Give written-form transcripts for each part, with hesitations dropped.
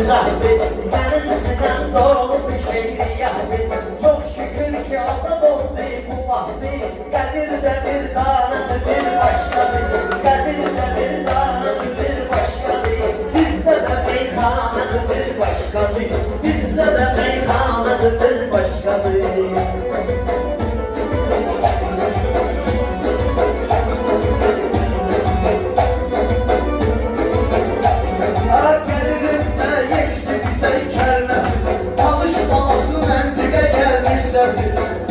uzaktı. Benim sinem doğdu şehri yaktı. Çok şükür ki azad oldu bu vakti. Kadir de bir danedir bir başkadır. Kadir de bir danedir bir başkadır. Bizde de meyhanedir bir başkadır. Bizde de meyhanedir bir başkadır.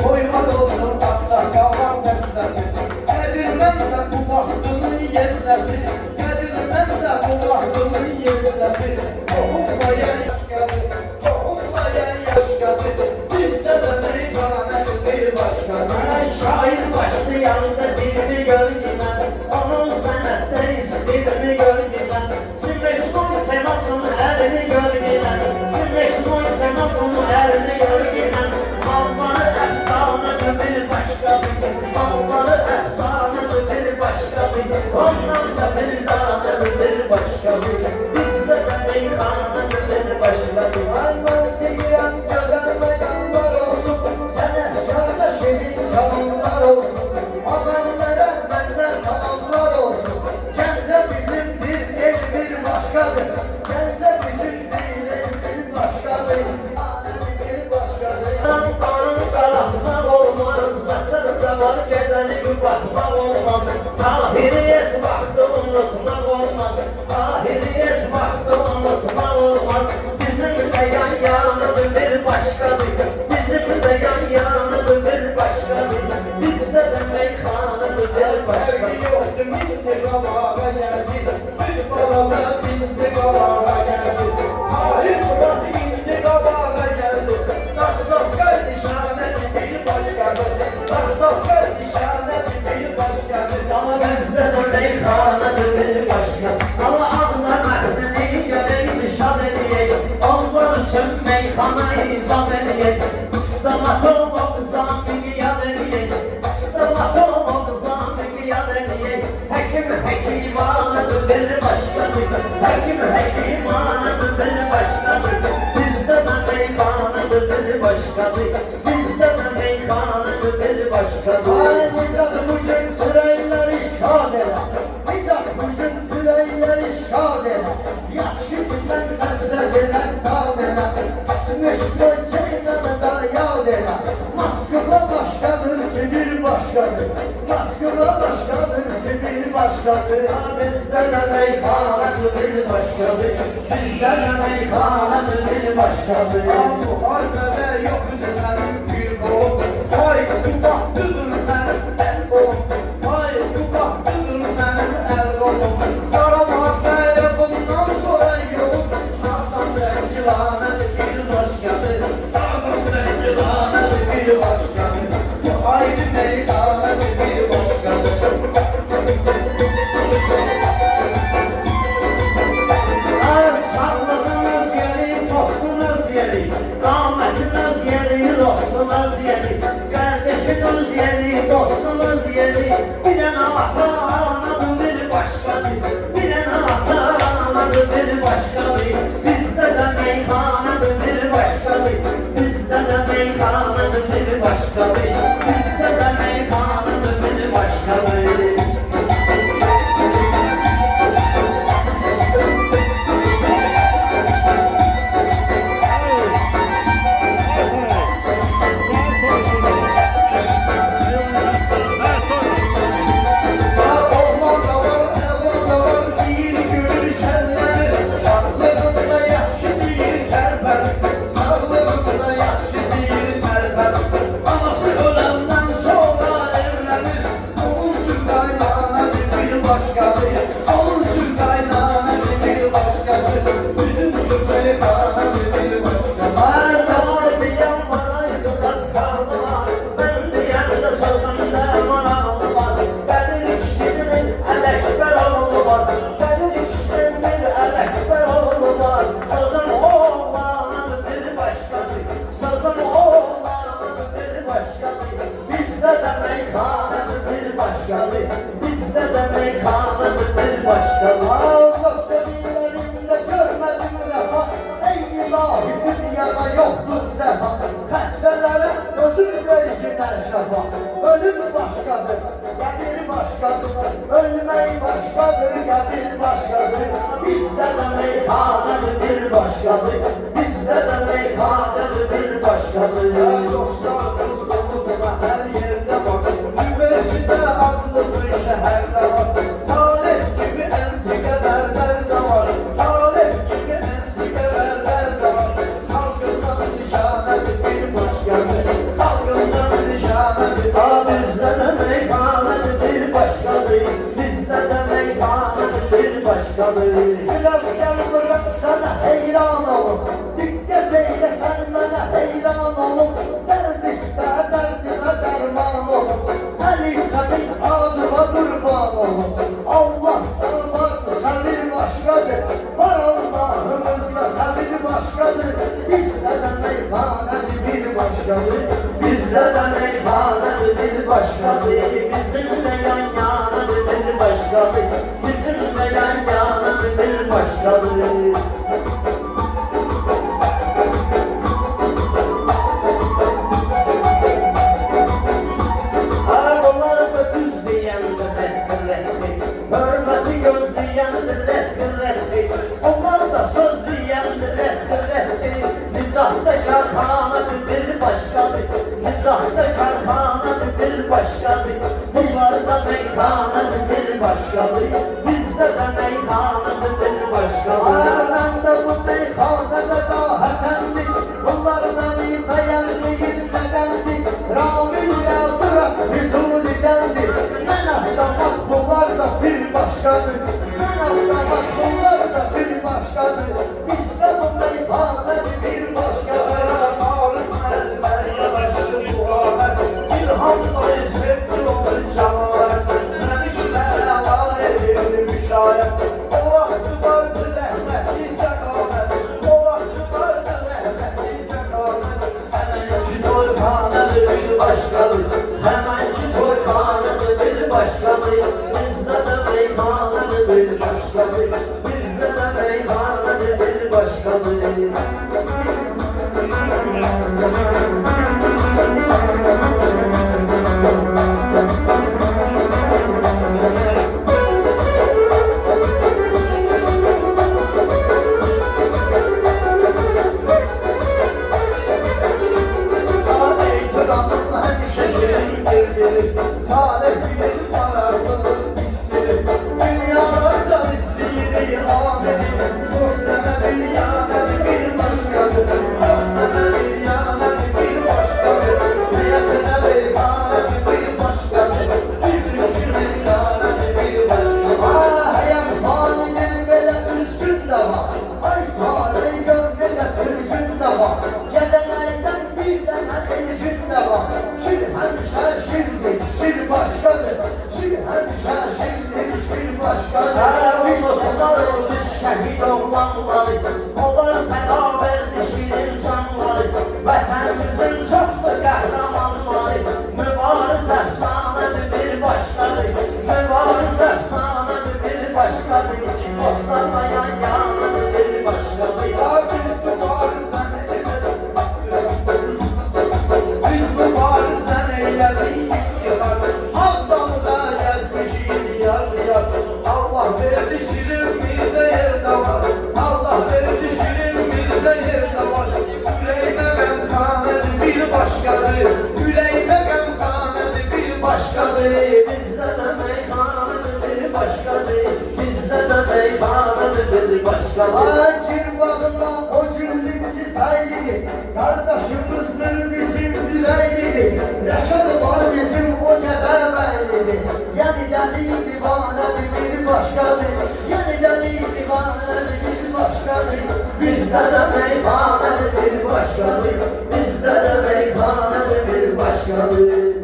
Koyman olsun aksakallar bestesi. Kadirmen de bu vaxtının yeznesi. Kadirmen de bu vaxtının yeznesi. Tohumlaya yaş geldi, tohumlaya yaş geldi. Bizde de meyhanedir bir başkadır. Şair başlayanında dilini gördüm ben. Onun sənətdə istilini gördüm ben. Simmeşmun semasın elini gördüm ben. Simmeşmun semasın elini gördüm ben. Malları efsanedir bir başkadır. Malları efsanedir bir başkadır. Ondan da bir danedir bir başkadır. Bizde de meyhanedir bir başkadır. Almaz diyen güzel mekanlar olsun. Sana kardeşinin canımlar olsun. Amanlara benden salamlar olsun. Gence bizimdir, el bir başkadır. Gence bizimdir, el bir başkadır. Alem bir başkadır. Kanun qaratmaq olmaz, məsəldə var gedəni batmaq olmaz. Tahiriyyəs vaxtı unutmaq olmaz, tahiriyyəs vaxtı unutmaq olmaz. Bizim də yan yanıdır bir başqadır, bizim də yan yanıdır bir başqadır. Bizdə də meyxanıdır bir başqadır. Yoktu bindi qabağa geldi. Bir balasa bindi qabağa geldi. Tarih Murat indi qabağa geldi. Rastafqar nişanəti bir başqadır. Rastafqar nişanəti bir başqadır. Ama bizdə də meyxanıdır bir başqadır. Allah ağla məhdini görək şad edək. Onlar üçün meyxana izad edək. Stomatolog zamini yad edək. Stomatolog zamini yad edək. Həkim həkimanıdır bir başqadır. Həkim həkimanıdır bir başqadır. Bizdə də meyxanıdır bir başqadır. Bizdə də meyxanıdır bir başqadır. Ay Nizam bugün yüreğleri şad elə. Nizam bugün yüreğleri şad elə. Yaxşı ki mən ləzzət eləm qad elə. Sımış böcəynənə da yad elə. Moskva başqadır, Sibir başqadır. Moskva başqadır, Sibir başqadır. Bizdə də meyxanədir bir başqadır. Bizdə də meyxanədir bir başqadır. Müharibədə yoxdur mənim bir qolum. Vay qubaqlıdır mənim əl qolum. Vay qubaqlıdır mənim əl qolum. Qaramaqdaya bundan sonra yolum. Dağdan rəngilanədir bir başqadır. Dağdan rəngilanədir bir başqadır. Bu ayrı meyxanədir bir başqadır. Sağlığınız yeri, tostunuz yeri, qamətiniz yeri, dostunuz yeri. Qardeşim başkadır, ölmək başkadır, qədir başkadır. Bizdə də meyxanədir bir başqadır, bizdə də meyxanədir bir başqadır. Dostlarımız qoluna hər yerdə var, Nüvecidə adlıdır şəhərdə var. Talib kimi əntiqə bərlər də var, Talib kimi əntiqə bərlər də var. Xalqından nişanədir bir başqadır, xalqından nişanədir. Bizdə də meyxanədir bir başqadır, bizdə də meyxanədir bir başqadır. Biraz gel bırak sana heyran olum, dikkat eyle sen bana heyran olum. Derd iste derdime derman olum, Ali senin adıma kurban olum. Allah'tan var sabir başkadır, var Allah'ımızla sabir başkadır. Bizde de meyhanedir bir başkadır, Bizdə də meyxanədir bir başqadır, bizimlə yan yanadır bir başqadır, bizimlə yan yanadır bir başqadır. Onlar da düz deyəndə rətqir, hörməti göz deyəndə rətqir, onlar da söz deyəndə rətqir, nicahda karxanadır bir başqadır, nicahda karxanadır bir başqadır, bunlar da meyxanadır bir başqadır, bizdə də meyxanadır bir başqadır. Ben de bu meyhanede daha efendim, bunlar beni beğendiğin nedendir. Rami'yle bırak Füzuli'dendir, ben ahtamak bunlar da bir başkadır. Ben ahtamak bunlar da bir başkadır, bizde bu meyhanede bir başkadır. Mağlup elber yavaştı bu alet, İlhamları sevdi olur cemalet. Ben işlere var edildi müşayet, o vakti vardı rahmetli sekamet, o vakti vardı rahmetli sekamet. Hemenki toyxanadır bir başqadır, hemenki toyxanadır bir başqadır, bizdə də meyxanadır bir başqadır, bizdə də meyxanadır bir başqadır. Eytiramın hemşe şirindir, talihinin kararlılık istirir. Dünyada sen isteyir ameli, dostana dünyanın bir başkadır, dostana dünyanın bir başkadır. Hayatına meyhanın bir başkadır, bizimki meyhanın bir başkadır. Hayat halinin böyle üstün de var, ay talih gönlüne sürgün de var. Gelenlerden bir tane elcin de var. Şir hemşe şirdir, şir başkadır. Şir hemşe şirdir, şir başkadır. Unutlar oldu şəhid oğlanları, onlar fəda verdi şirin canları, vətənimizin çoxdur qəhrəmanları, mübariz əfsanədir bir başqadır, mübariz əfsanədir bir başqadır, dostlarla yan yanadır bir başqadır. Biz bu varizden eyledik yıkar, Adamı da gezmişiz yar yar. Allah verdi şirin bize yerde var, Allah verdi şirin bize yerde var. Yüreğime gamhanedir bir başkadır, yüreğime gamhanedir bir başkadır. Bizdə də meyxanadır bir başqadır, bizdə də meyxanadır bir başqadır. Akir bağına o cümlemizi saygı, kardeşimizdir bizim yüreğidir. Reşat var bizim o cebebeylidir. Yani deli divanedir bir başkadır, yani deli divanedir bir başkadır. Bizdə də meyxanadır bir başqadır, bizdə də meyxanadır bir başqadır.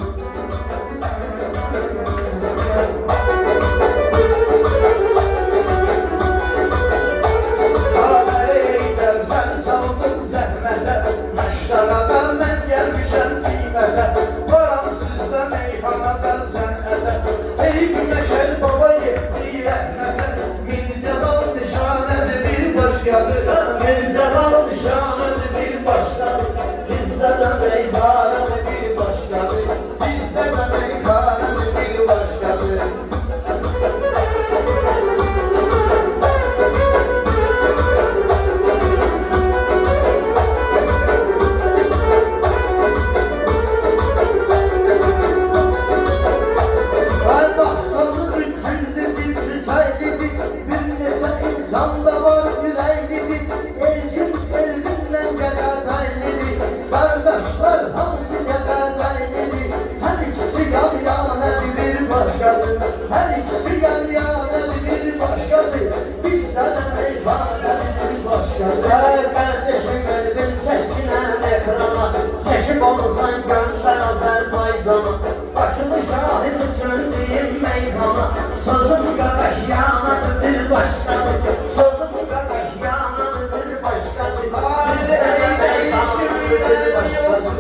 Sen saldın zəhmətə, məştərədə mən gəlmişəm qiymətə. Varamsızda meyxanada sənətə, Eyüp Məşəd baba yetdi rəhmətə. Mirzəbal nişanədir bir başqadır, Mirzəbal nişanədir bir başqadır, Ekip olsan gönder Azerbaycan'a, başını şahını söndüğüm meykana. Sözüm kardeş yanadır bir başkadır, sözüm kardeş yanadır bir başkadır. Bizde meykanadır bir başkadır.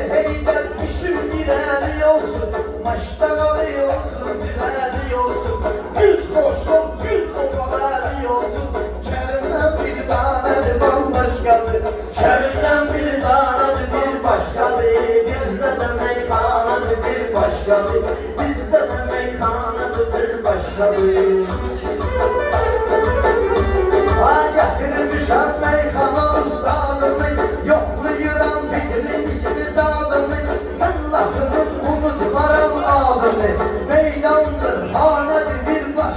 Heyden işim ileri olsun, maçtan alıyorsun ileri olsun. 100 koştum 100 topaları olsun, Kerim'den bir tane bambaşkadır. Şerinden bir dağladı bir başkadır, bizde de meykanadır bir başkadır. Bizde de meykanadır bir başkadır.